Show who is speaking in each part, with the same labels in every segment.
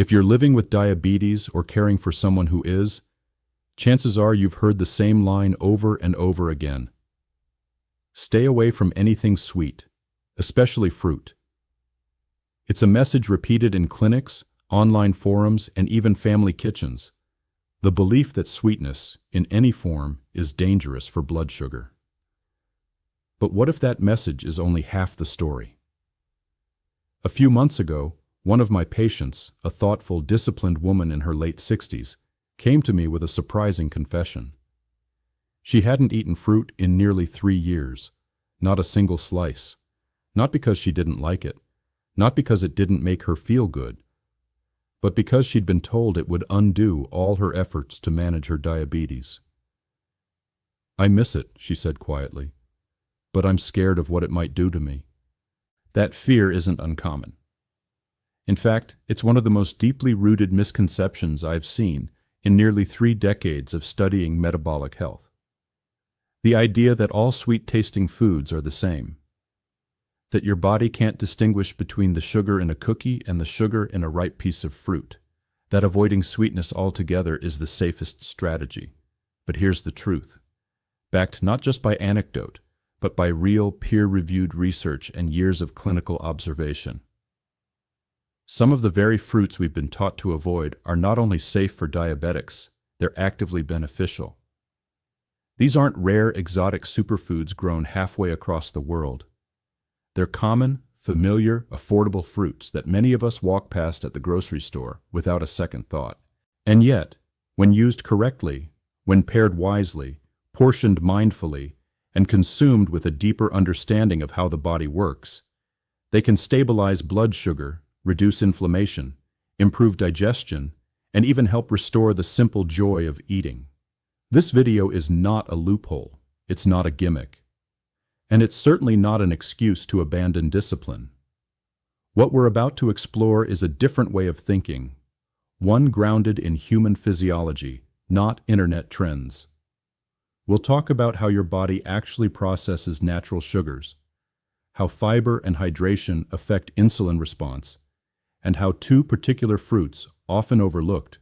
Speaker 1: If you're living with diabetes or caring for someone who is, chances are you've heard the same line over and over again. Stay away from anything sweet, especially fruit. It's a message repeated in clinics, online forums, and even family kitchens. The belief that sweetness, in any form, is dangerous for blood sugar. But what if that message is only half the story? A few months ago, one of my patients, a thoughtful, disciplined woman in her late 60s, came to me with a surprising confession. She hadn't eaten fruit in nearly 3 years, not a single slice, not because she didn't like it, not because it didn't make her feel good, but because she'd been told it would undo all her efforts to manage her diabetes. "I miss it," she said quietly, "but I'm scared of what it might do to me." That fear isn't uncommon. In fact, it's one of the most deeply rooted misconceptions I've seen in nearly 3 decades of studying metabolic health. The idea that all sweet-tasting foods are the same. That your body can't distinguish between the sugar in a cookie and the sugar in a ripe piece of fruit. That avoiding sweetness altogether is the safest strategy. But here's the truth. Backed not just by anecdote, but by real peer-reviewed research and years of clinical observation. Some of the very fruits we've been taught to avoid are not only safe for diabetics, they're actively beneficial. These aren't rare exotic superfoods grown halfway across the world. They're common, familiar, affordable fruits that many of us walk past at the grocery store without a second thought. And yet, when used correctly, when paired wisely, portioned mindfully, and consumed with a deeper understanding of how the body works, they can stabilize blood sugar, reduce inflammation, improve digestion, and even help restore the simple joy of eating. This video is not a loophole. It's not a gimmick. And it's certainly not an excuse to abandon discipline. What we're about to explore is a different way of thinking, one grounded in human physiology, not internet trends. We'll talk about how your body actually processes natural sugars, how fiber and hydration affect insulin response, and how 2 particular fruits, often overlooked,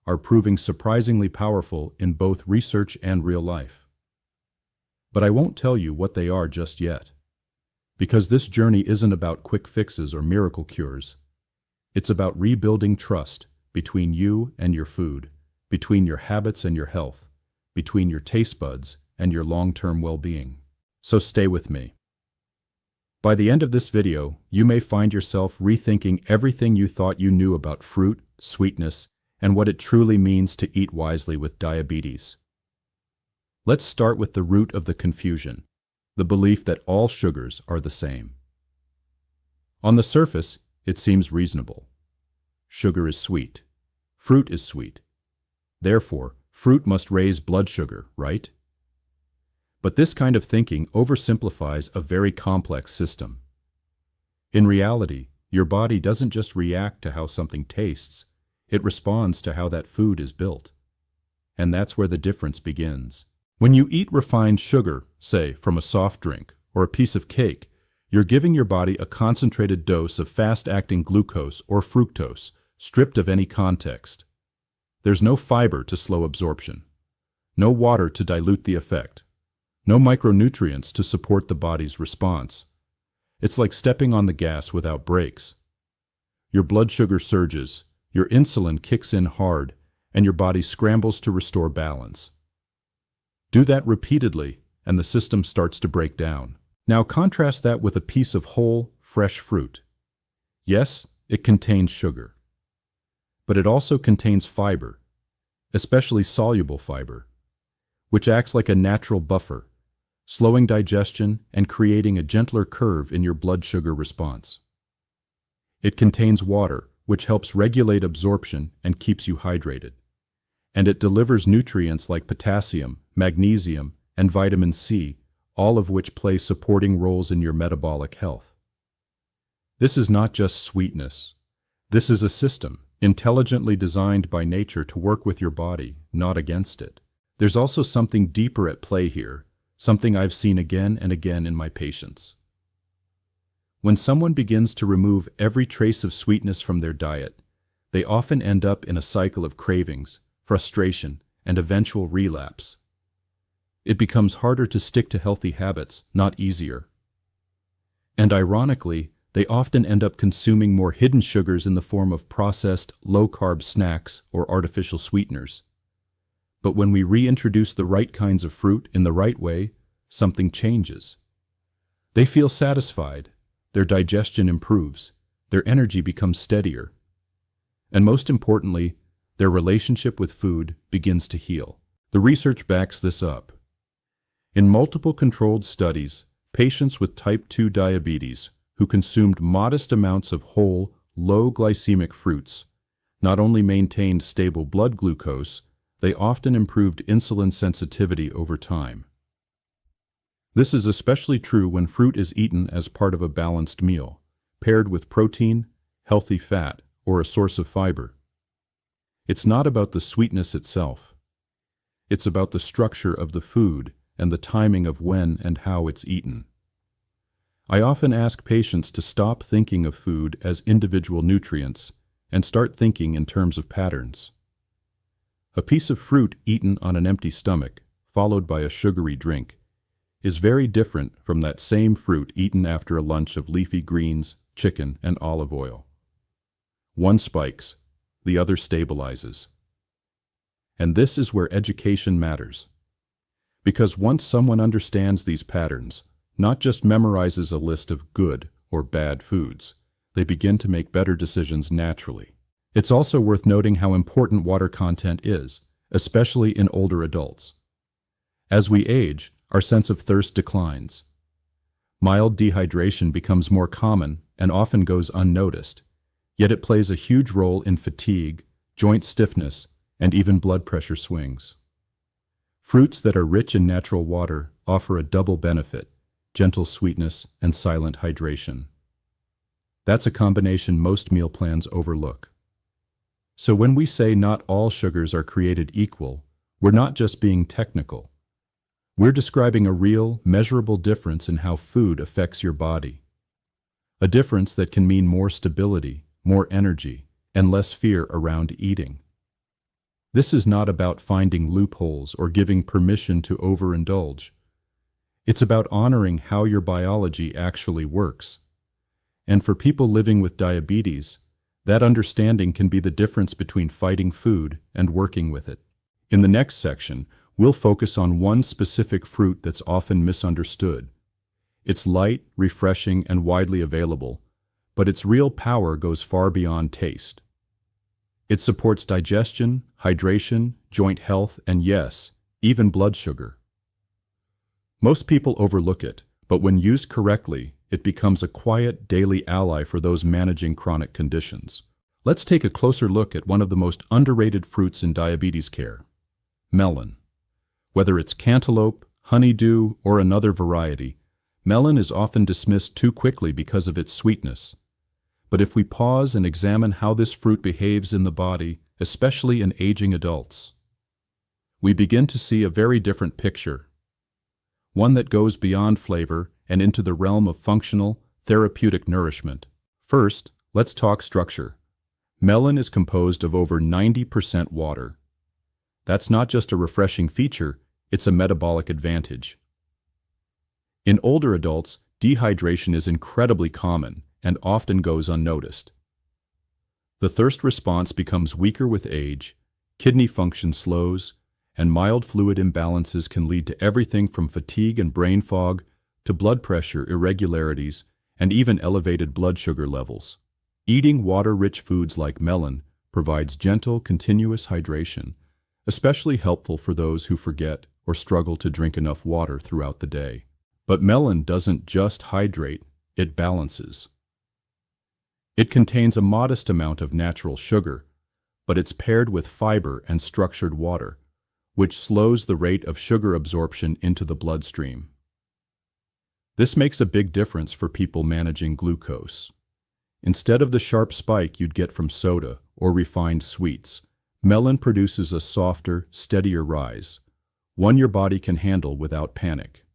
Speaker 1: are proving surprisingly powerful in both research and real life. But I won't tell you what they are just yet, because this journey isn't about quick fixes or miracle cures. It's about rebuilding trust between you and your food, between your habits and your health, between your taste buds and your long-term well-being. So stay with me. By the end of this video, you may find yourself rethinking everything you thought you knew about fruit, sweetness, and what it truly means to eat wisely with diabetes. Let's start with the root of the confusion, the belief that all sugars are the same. On the surface, it seems reasonable. Sugar is sweet. Fruit is sweet. Therefore, fruit must raise blood sugar, right? But this kind of thinking oversimplifies a very complex system. In reality, your body doesn't just react to how something tastes, it responds to how that food is built. And that's where the difference begins. When you eat refined sugar, say from a soft drink or a piece of cake, you're giving your body a concentrated dose of fast-acting glucose or fructose, stripped of any context. There's no fiber to slow absorption, no water to dilute the effect, no micronutrients to support the body's response. It's like stepping on the gas without brakes. Your blood sugar surges, your insulin kicks in hard, and your body scrambles to restore balance. Do that repeatedly, and the system starts to break down. Now contrast that with a piece of whole, fresh fruit. Yes, it contains sugar. But it also contains fiber, especially soluble fiber, which acts like a natural buffer, slowing digestion and creating a gentler curve in your blood sugar response. It contains water, which helps regulate absorption and keeps you hydrated. And it delivers nutrients like potassium, magnesium, and vitamin C, all of which play supporting roles in your metabolic health. This is not just sweetness. This is a system, intelligently designed by nature to work with your body, not against it. There's also something deeper at play here, something I've seen again and again in my patients. When someone begins to remove every trace of sweetness from their diet, they often end up in a cycle of cravings, frustration, and eventual relapse. It becomes harder to stick to healthy habits, not easier. And ironically, they often end up consuming more hidden sugars in the form of processed, low-carb snacks or artificial sweeteners. But when we reintroduce the right kinds of fruit in the right way, something changes. They feel satisfied, their digestion improves, their energy becomes steadier, and most importantly, their relationship with food begins to heal. The research backs this up. In multiple controlled studies, patients with type 2 diabetes who consumed modest amounts of whole, low glycemic fruits not only maintained stable blood glucose, they often improved insulin sensitivity over time. This is especially true when fruit is eaten as part of a balanced meal, paired with protein, healthy fat, or a source of fiber. It's not about the sweetness itself. It's about the structure of the food and the timing of when and how it's eaten. I often ask patients to stop thinking of food as individual nutrients and start thinking in terms of patterns. A piece of fruit eaten on an empty stomach, followed by a sugary drink, is very different from that same fruit eaten after a lunch of leafy greens, chicken, and olive oil. One spikes, the other stabilizes. And this is where education matters. Because once someone understands these patterns, not just memorizes a list of good or bad foods, they begin to make better decisions naturally. It's also worth noting how important water content is, especially in older adults. As we age, our sense of thirst declines. Mild dehydration becomes more common and often goes unnoticed, yet it plays a huge role in fatigue, joint stiffness, and even blood pressure swings. Fruits that are rich in natural water offer a double benefit: gentle sweetness and silent hydration. That's a combination most meal plans overlook. So when we say not all sugars are created equal, we're not just being technical. We're describing a real, measurable difference in how food affects your body. A difference that can mean more stability, more energy, and less fear around eating. This is not about finding loopholes or giving permission to overindulge. It's about honoring how your biology actually works. And for people living with diabetes, that understanding can be the difference between fighting food and working with it. In the next section, we'll focus on one specific fruit that's often misunderstood. It's light, refreshing, and widely available, but its real power goes far beyond taste. It supports digestion, hydration, joint health, and yes, even blood sugar. Most people overlook it, but when used correctly, it becomes a quiet daily ally for those managing chronic conditions. Let's take a closer look at one of the most underrated fruits in diabetes care: melon. Whether it's cantaloupe, honeydew, or another variety, melon is often dismissed too quickly because of its sweetness. But if we pause and examine how this fruit behaves in the body, especially in aging adults, we begin to see a very different picture. One that goes beyond flavor and into the realm of functional, therapeutic nourishment. First, let's talk structure. Melon is composed of over 90% water. That's not just a refreshing feature, it's a metabolic advantage. In older adults, dehydration is incredibly common and often goes unnoticed. The thirst response becomes weaker with age, kidney function slows, and mild fluid imbalances can lead to everything from fatigue and brain fog to blood pressure irregularities and even elevated blood sugar levels. Eating water-rich foods like melon provides gentle, continuous hydration, especially helpful for those who forget or struggle to drink enough water throughout the day. But melon doesn't just hydrate, it balances. It contains a modest amount of natural sugar, but it's paired with fiber and structured water, which slows the rate of sugar absorption into the bloodstream. This makes a big difference for people managing glucose. Instead of the sharp spike you'd get from soda or refined sweets, melon produces a softer, steadier rise, one your body can handle without panic.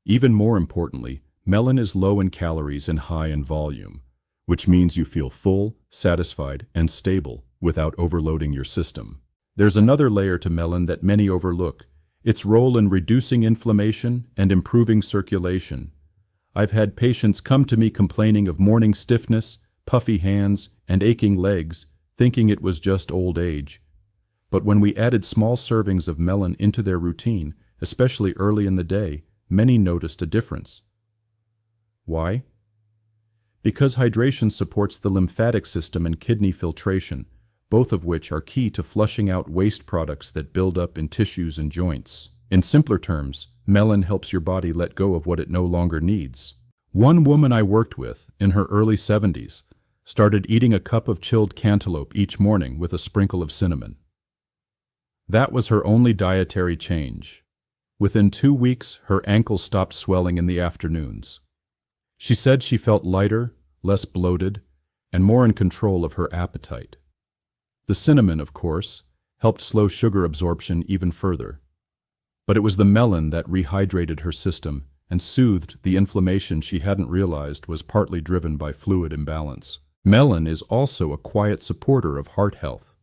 Speaker 1: Even more importantly, melon is low in calories and high in volume, which means you feel full, satisfied, and stable without overloading your system. There's another layer to melon that many overlook: its role in reducing inflammation and improving circulation. I've had patients come to me complaining of morning stiffness, puffy hands, and aching legs, thinking it was just old age. But when we added small servings of melon into their routine, especially early in the day, many noticed a difference. Why? Because hydration supports the lymphatic system and kidney filtration, both of which are key to flushing out waste products that build up in tissues and joints. In simpler terms, melon helps your body let go of what it no longer needs. One woman I worked with, in her early 70s, started eating a cup of chilled cantaloupe each morning with a sprinkle of cinnamon. That was her only dietary change. Within 2 weeks, her ankles stopped swelling in the afternoons. She said she felt lighter, less bloated, and more in control of her appetite. The cinnamon, of course, helped slow sugar absorption even further. But it was the melon that rehydrated her system and soothed the inflammation she hadn't realized was partly driven by fluid imbalance. Melon is also a quiet supporter of heart health.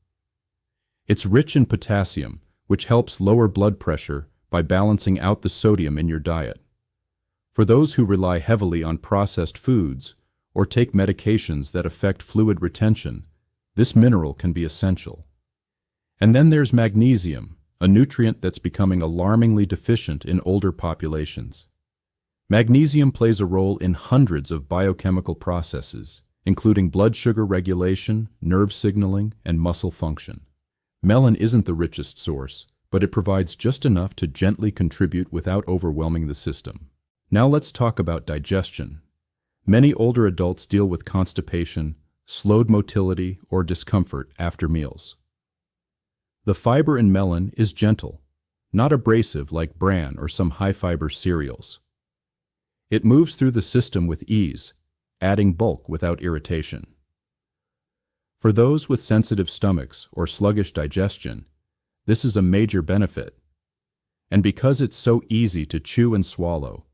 Speaker 1: It's rich in potassium, which helps lower blood pressure by balancing out the sodium in your diet. For those who rely heavily on processed foods or take medications that affect fluid retention, this mineral can be essential. And then there's magnesium, a nutrient that's becoming alarmingly deficient in older populations. Magnesium plays a role in hundreds of biochemical processes, including blood sugar regulation, nerve signaling, and muscle function. Melon isn't the richest source, but it provides just enough to gently contribute without overwhelming the system. Now let's talk about digestion. Many older adults deal with constipation, slowed motility, or discomfort after meals. The fiber in melon is gentle, not abrasive like bran or some high-fiber cereals. It moves through the system with ease, adding bulk without irritation. For those with sensitive stomachs or sluggish digestion, this is a major benefit. And because it's so easy to chew and swallow,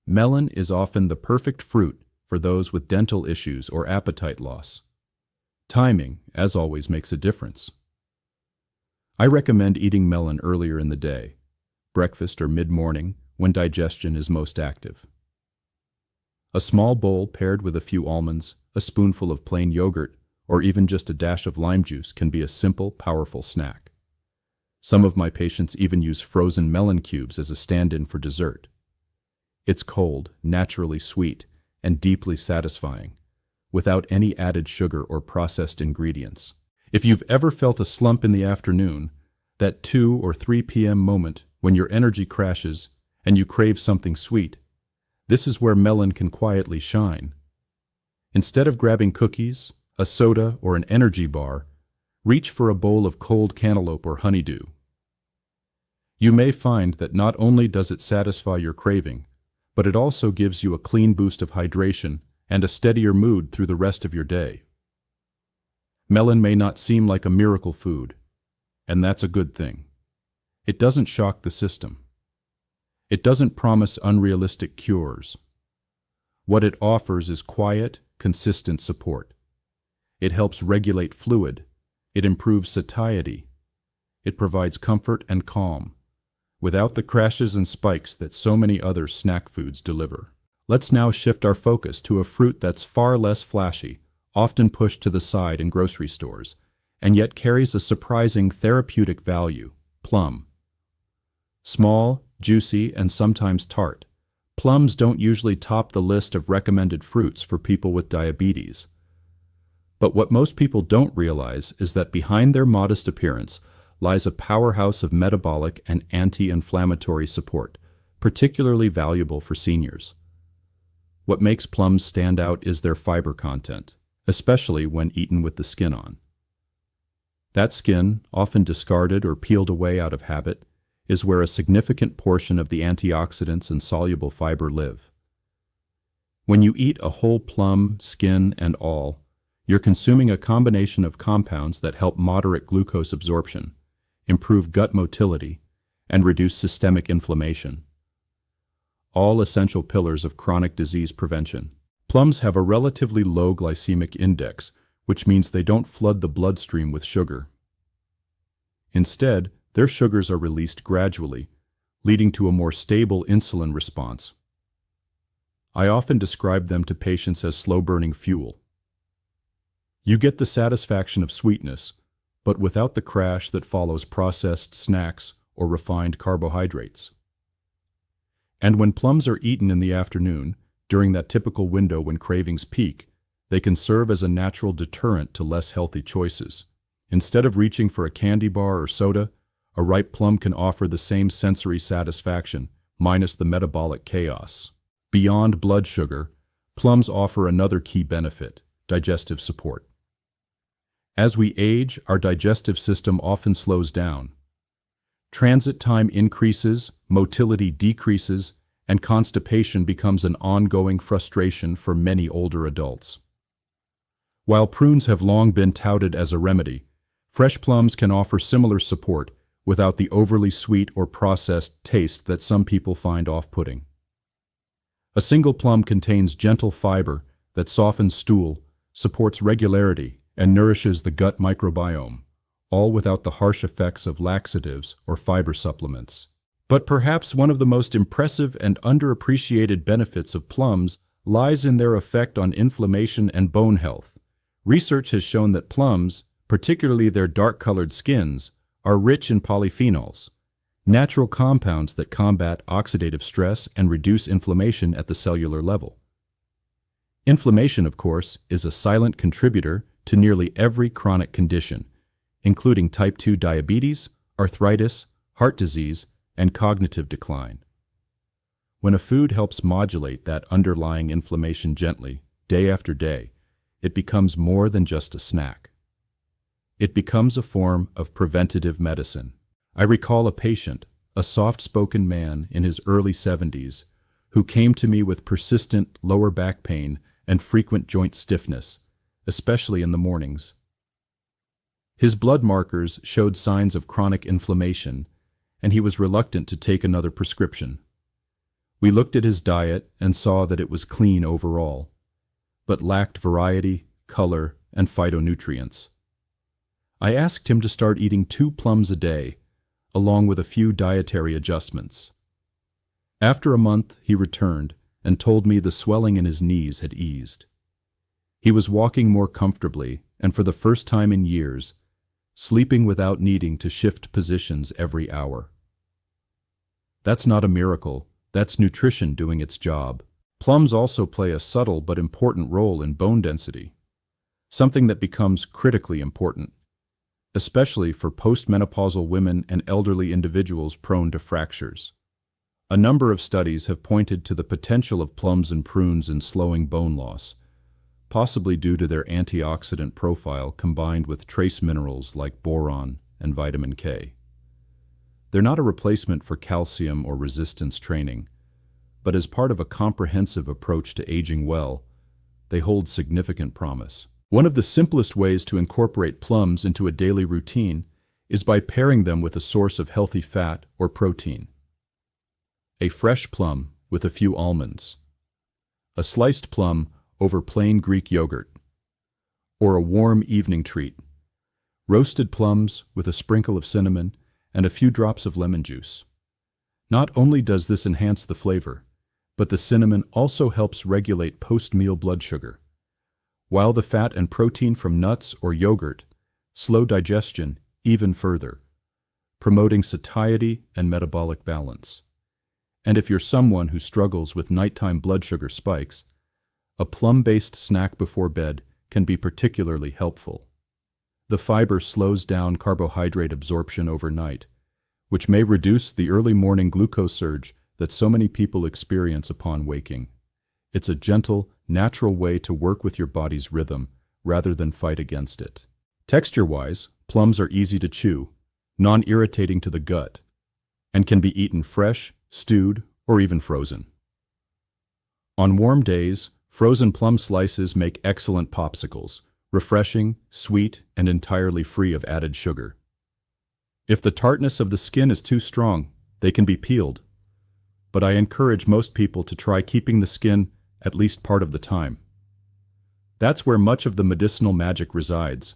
Speaker 1: melon is often the perfect fruit for those with dental issues or appetite loss. Timing, as always, makes a difference. I recommend eating melon earlier in the day, breakfast or mid-morning, when digestion is most active. A small bowl paired with a few almonds, a spoonful of plain yogurt, or even just a dash of lime juice can be a simple, powerful snack. Some of my patients even use frozen melon cubes as a stand-in for dessert. It's cold, naturally sweet, and deeply satisfying, without any added sugar or processed ingredients. If you've ever felt a slump in the afternoon, that 2 or 3 p.m. moment when your energy crashes and you crave something sweet, this is where melon can quietly shine. Instead of grabbing cookies, a soda, or an energy bar, reach for a bowl of cold cantaloupe or honeydew. You may find that not only does it satisfy your craving, but it also gives you a clean boost of hydration and a steadier mood through the rest of your day. Melon may not seem like a miracle food, and that's a good thing. It doesn't shock the system. It doesn't promise unrealistic cures. What it offers is quiet, consistent support. It helps regulate fluid. It improves satiety. It provides comfort and calm, without the crashes and spikes that so many other snack foods deliver. Let's now shift our focus to a fruit that's far less flashy, often pushed to the side in grocery stores, and yet carries a surprising therapeutic value: plum. Small, juicy, and sometimes tart, plums don't usually top the list of recommended fruits for people with diabetes. But what most people don't realize is that behind their modest appearance lies a powerhouse of metabolic and anti-inflammatory support, particularly valuable for seniors. What makes plums stand out is their fiber content, especially when eaten with the skin on. That skin, often discarded or peeled away out of habit, is where a significant portion of the antioxidants and soluble fiber live. When you eat a whole plum, skin and all, you're consuming a combination of compounds that help moderate glucose absorption, improve gut motility, and reduce systemic inflammation. All essential pillars of chronic disease prevention. Plums have a relatively low glycemic index, which means they don't flood the bloodstream with sugar. Instead, their sugars are released gradually, leading to a more stable insulin response. I often describe them to patients as slow-burning fuel. You get the satisfaction of sweetness, but without the crash that follows processed snacks or refined carbohydrates. And when plums are eaten in the afternoon, during that typical window when cravings peak, they can serve as a natural deterrent to less healthy choices. Instead of reaching for a candy bar or soda, a ripe plum can offer the same sensory satisfaction, minus the metabolic chaos. Beyond blood sugar, plums offer another key benefit: digestive support. As we age, our digestive system often slows down. Transit time increases, motility decreases, and constipation becomes an ongoing frustration for many older adults. While prunes have long been touted as a remedy, fresh plums can offer similar support without the overly sweet or processed taste that some people find off-putting. A single plum contains gentle fiber that softens stool, supports regularity, and nourishes the gut microbiome, all without the harsh effects of laxatives or fiber supplements. But perhaps one of the most impressive and underappreciated benefits of plums lies in their effect on inflammation and bone health. Research has shown that plums, particularly their dark-colored skins, are rich in polyphenols, natural compounds that combat oxidative stress and reduce inflammation at the cellular level. Inflammation, of course, is a silent contributor to nearly every chronic condition, including type 2 diabetes, arthritis, heart disease, and cognitive decline. When a food helps modulate that underlying inflammation gently, day after day, it becomes more than just a snack. It becomes a form of preventative medicine. I recall a patient, a soft-spoken man in his early 70s, who came to me with persistent lower back pain and frequent joint stiffness, especially in the mornings. His blood markers showed signs of chronic inflammation, and he was reluctant to take another prescription. We looked at his diet and saw that it was clean overall, but lacked variety, color, and phytonutrients. I asked him to start eating 2 plums a day, along with a few dietary adjustments. After a month, he returned and told me the swelling in his knees had eased. He was walking more comfortably, and for the first time in years, sleeping without needing to shift positions every hour. That's not a miracle, that's nutrition doing its job. Plums also play a subtle but important role in bone density, something that becomes critically important, especially for postmenopausal women and elderly individuals prone to fractures. A number of studies have pointed to the potential of plums and prunes in slowing bone loss, possibly due to their antioxidant profile combined with trace minerals like boron and vitamin K. They're not a replacement for calcium or resistance training, but as part of a comprehensive approach to aging well, they hold significant promise. One of the simplest ways to incorporate plums into a daily routine is by pairing them with a source of healthy fat or protein. A fresh plum with a few almonds, a sliced plum over plain Greek yogurt, or a warm evening treat: roasted plums with a sprinkle of cinnamon and a few drops of lemon juice. Not only does this enhance the flavor, but the cinnamon also helps regulate post-meal blood sugar, while the fat and protein from nuts or yogurt slow digestion even further, promoting satiety and metabolic balance. And if you're someone who struggles with nighttime blood sugar spikes, a plum-based snack before bed can be particularly helpful. The fiber slows down carbohydrate absorption overnight, which may reduce the early morning glucose surge that so many people experience upon waking. It's a gentle, natural way to work with your body's rhythm rather than fight against it. Texture-wise, plums are easy to chew, non-irritating to the gut, and can be eaten fresh, stewed, or even frozen. On warm days, frozen plum slices make excellent popsicles, refreshing, sweet, and entirely free of added sugar. If the tartness of the skin is too strong, they can be peeled, but I encourage most people to try keeping the skin at least part of the time. That's where much of the medicinal magic resides.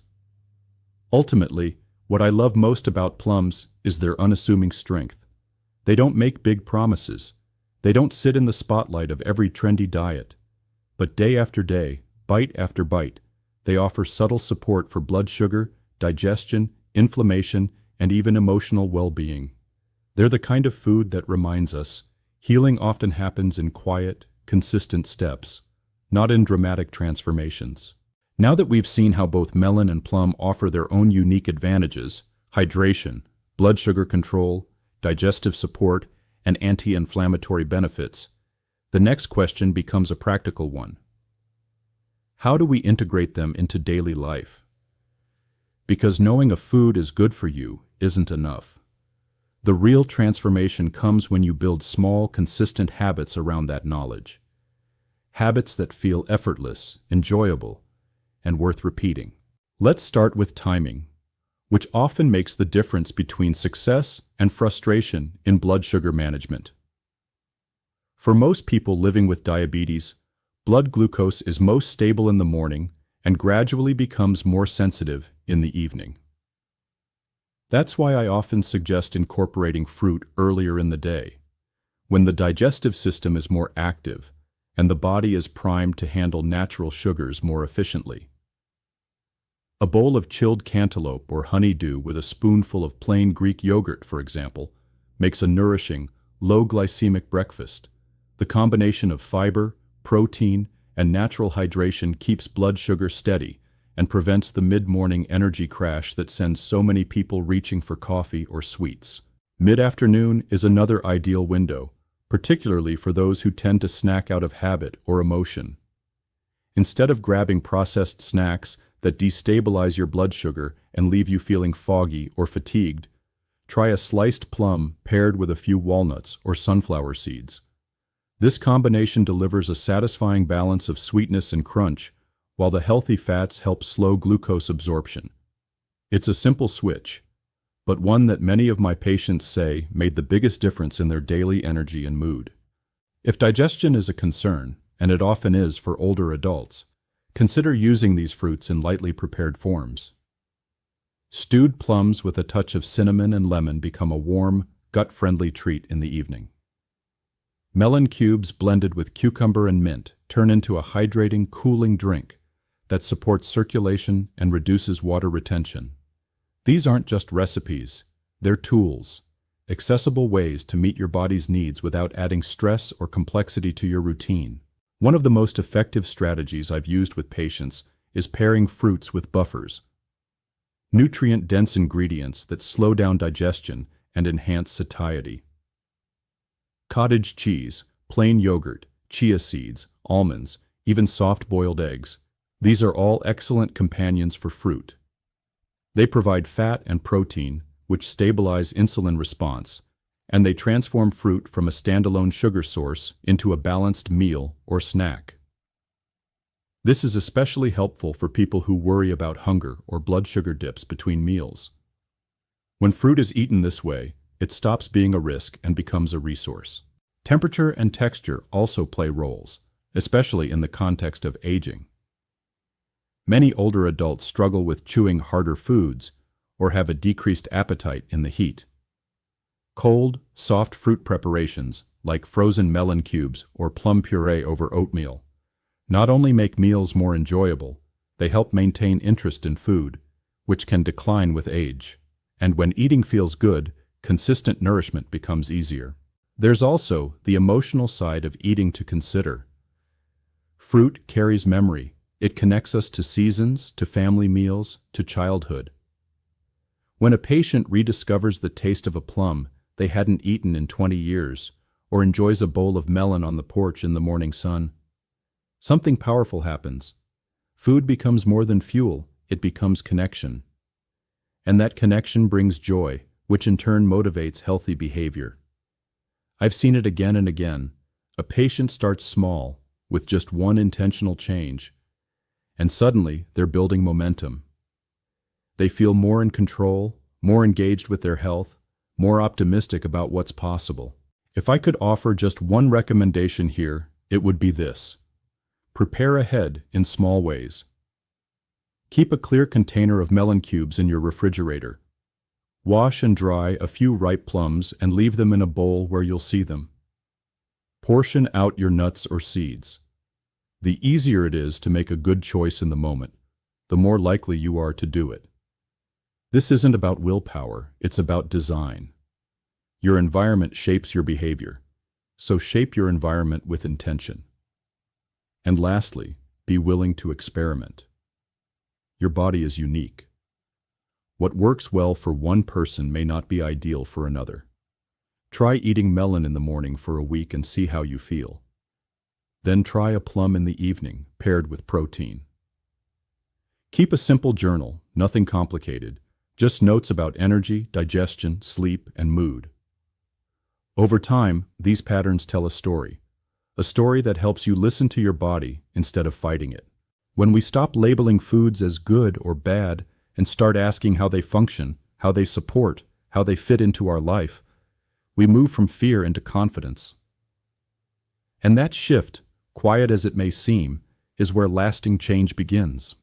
Speaker 1: Ultimately, what I love most about plums is their unassuming strength. They don't make big promises. They don't sit in the spotlight of every trendy diet. But day after day, bite after bite, they offer subtle support for blood sugar, digestion, inflammation, and even emotional well-being. They're the kind of food that reminds us healing often happens in quiet, consistent steps, not in dramatic transformations. Now that we've seen how both melon and plum offer their own unique advantages, hydration, blood sugar control, digestive support, and anti-inflammatory benefits, the next question becomes a practical one. How do we integrate them into daily life? Because knowing a food is good for you isn't enough. The real transformation comes when you build small, consistent habits around that knowledge. Habits that feel effortless, enjoyable, and worth repeating. Let's start with timing, which often makes the difference between success and frustration in blood sugar management. For most people living with diabetes, blood glucose is most stable in the morning and gradually becomes more sensitive in the evening. That's why I often suggest incorporating fruit earlier in the day, when the digestive system is more active and the body is primed to handle natural sugars more efficiently. A bowl of chilled cantaloupe or honeydew with a spoonful of plain Greek yogurt, for example, makes a nourishing, low-glycemic breakfast. The combination of fiber, protein, and natural hydration keeps blood sugar steady and prevents the mid-morning energy crash that sends so many people reaching for coffee or sweets. Mid-afternoon is another ideal window, particularly for those who tend to snack out of habit or emotion. Instead of grabbing processed snacks that destabilize your blood sugar and leave you feeling foggy or fatigued, try a sliced plum paired with a few walnuts or sunflower seeds. This combination delivers a satisfying balance of sweetness and crunch, while the healthy fats help slow glucose absorption. It's a simple switch, but one that many of my patients say made the biggest difference in their daily energy and mood. If digestion is a concern, and it often is for older adults, consider using these fruits in lightly prepared forms. Stewed plums with a touch of cinnamon and lemon become a warm, gut-friendly treat in the evening. Melon cubes blended with cucumber and mint turn into a hydrating, cooling drink that supports circulation and reduces water retention. These aren't just recipes, they're tools, accessible ways to meet your body's needs without adding stress or complexity to your routine. One of the most effective strategies I've used with patients is pairing fruits with buffers, nutrient-dense ingredients that slow down digestion and enhance satiety. Cottage cheese, plain yogurt, chia seeds, almonds, even soft-boiled eggs. These are all excellent companions for fruit. They provide fat and protein, which stabilize insulin response, and they transform fruit from a standalone sugar source into a balanced meal or snack. This is especially helpful for people who worry about hunger or blood sugar dips between meals. When fruit is eaten this way, it stops being a risk and becomes a resource. Temperature and texture also play roles, especially in the context of aging. Many older adults struggle with chewing harder foods or have a decreased appetite in the heat. Cold, soft fruit preparations, like frozen melon cubes or plum puree over oatmeal, not only make meals more enjoyable, they help maintain interest in food, which can decline with age. And when eating feels good, consistent nourishment becomes easier. There's also the emotional side of eating to consider. Fruit carries memory. It connects us to seasons, to family meals, to childhood. When a patient rediscovers the taste of a plum they hadn't eaten in 20 years, or enjoys a bowl of melon on the porch in the morning sun, something powerful happens. Food becomes more than fuel, it becomes connection. And that connection brings joy, which in turn motivates healthy behavior. I've seen it again and again. A patient starts small, with just one intentional change, and suddenly they're building momentum. They feel more in control, more engaged with their health, more optimistic about what's possible. If I could offer just one recommendation here, it would be this. Prepare ahead in small ways. Keep a clear container of melon cubes in your refrigerator. Wash and dry a few ripe plums and leave them in a bowl where you'll see them. Portion out your nuts or seeds. The easier it is to make a good choice in the moment, the more likely you are to do it. This isn't about willpower, it's about design. Your environment shapes your behavior, so shape your environment with intention. And lastly, be willing to experiment. Your body is unique. What works well for one person may not be ideal for another. Try eating melon in the morning for a week and see how you feel. Then try a plum in the evening, paired with protein. Keep a simple journal, nothing complicated, just notes about energy, digestion, sleep, and mood. Over time, these patterns tell a story that helps you listen to your body instead of fighting it. When we stop labeling foods as good or bad and start asking how they function, how they support, how they fit into our life, we move from fear into confidence. And that shift, quiet as it may seem, is where lasting change begins.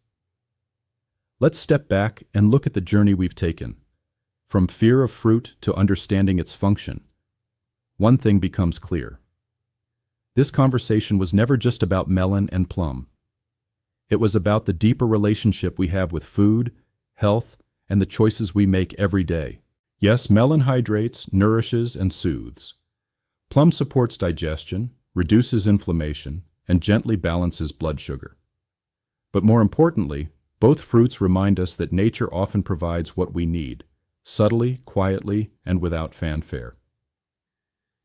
Speaker 1: Let's step back and look at the journey we've taken. From fear of fruit to understanding its function, one thing becomes clear. This conversation was never just about melon and plum. It was about the deeper relationship we have with food, health, and the choices we make every day. Yes, melon hydrates, nourishes, and soothes. Plum supports digestion, reduces inflammation, and gently balances blood sugar. But more importantly, both fruits remind us that nature often provides what we need, subtly, quietly, and without fanfare.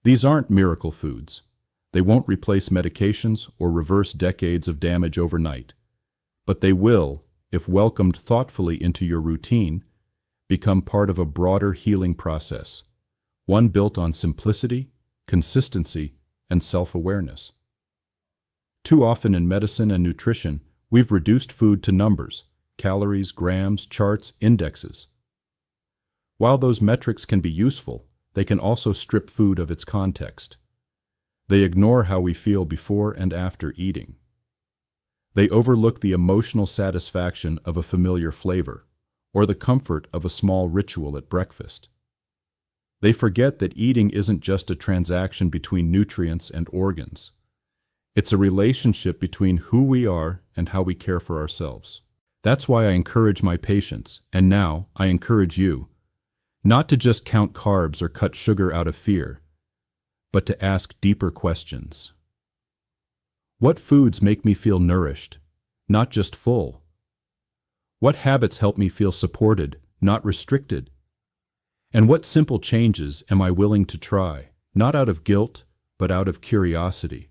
Speaker 1: These aren't miracle foods. They won't replace medications or reverse decades of damage overnight. But they will, if welcomed thoughtfully into your routine, become part of a broader healing process, one built on simplicity, consistency, and self-awareness. Too often in medicine and nutrition, we've reduced food to numbers, calories, grams, charts, indexes. While those metrics can be useful, they can also strip food of its context. They ignore how we feel before and after eating. They overlook the emotional satisfaction of a familiar flavor, or the comfort of a small ritual at breakfast. They forget that eating isn't just a transaction between nutrients and organs. It's a relationship between who we are and how we care for ourselves. That's why I encourage my patients, and now I encourage you, not to just count carbs or cut sugar out of fear, but to ask deeper questions. What foods make me feel nourished, not just full? What habits help me feel supported, not restricted? And what simple changes am I willing to try, not out of guilt, but out of curiosity?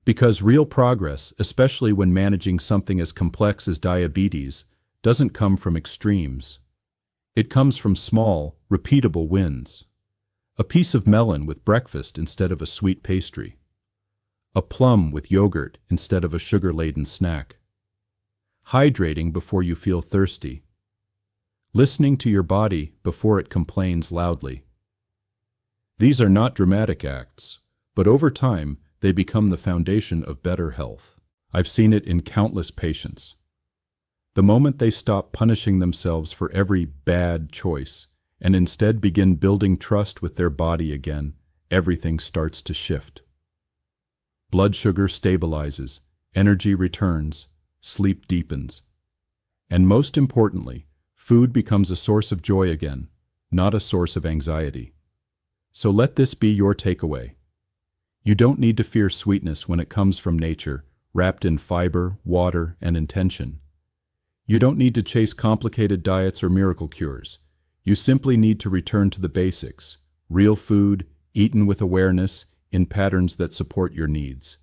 Speaker 1: Because real progress, especially when managing something as complex as diabetes, doesn't come from extremes. It comes from small, repeatable wins. A piece of melon with breakfast instead of a sweet pastry. A plum with yogurt instead of a sugar-laden snack. Hydrating before you feel thirsty. Listening to your body before it complains loudly. These are not dramatic acts, but over time, they become the foundation of better health. I've seen it in countless patients. The moment they stop punishing themselves for every bad choice and instead begin building trust with their body again, everything starts to shift. Blood sugar stabilizes, energy returns, sleep deepens. And most importantly, food becomes a source of joy again, not a source of anxiety. So let this be your takeaway. You don't need to fear sweetness when it comes from nature, wrapped in fiber, water, and intention. You don't need to chase complicated diets or miracle cures. You simply need to return to the basics, real food, eaten with awareness, in patterns that support your needs.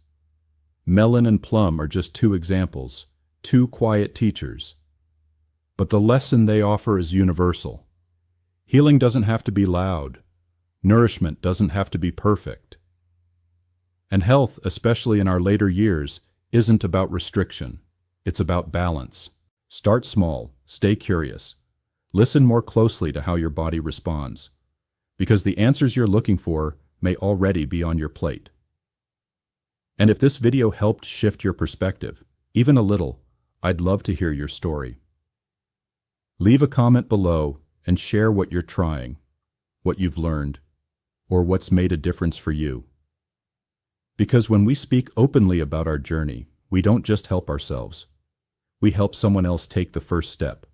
Speaker 1: Melon and plum are just two examples, two quiet teachers. But the lesson they offer is universal. Healing doesn't have to be loud. Nourishment doesn't have to be perfect. And health, especially in our later years, isn't about restriction. It's about balance. Start small, stay curious. Listen more closely to how your body responds, because the answers you're looking for may already be on your plate. And if this video helped shift your perspective, even a little, I'd love to hear your story. Leave a comment below and share what you're trying, what you've learned, or what's made a difference for you. Because when we speak openly about our journey, we don't just help ourselves. We help someone else take the first step.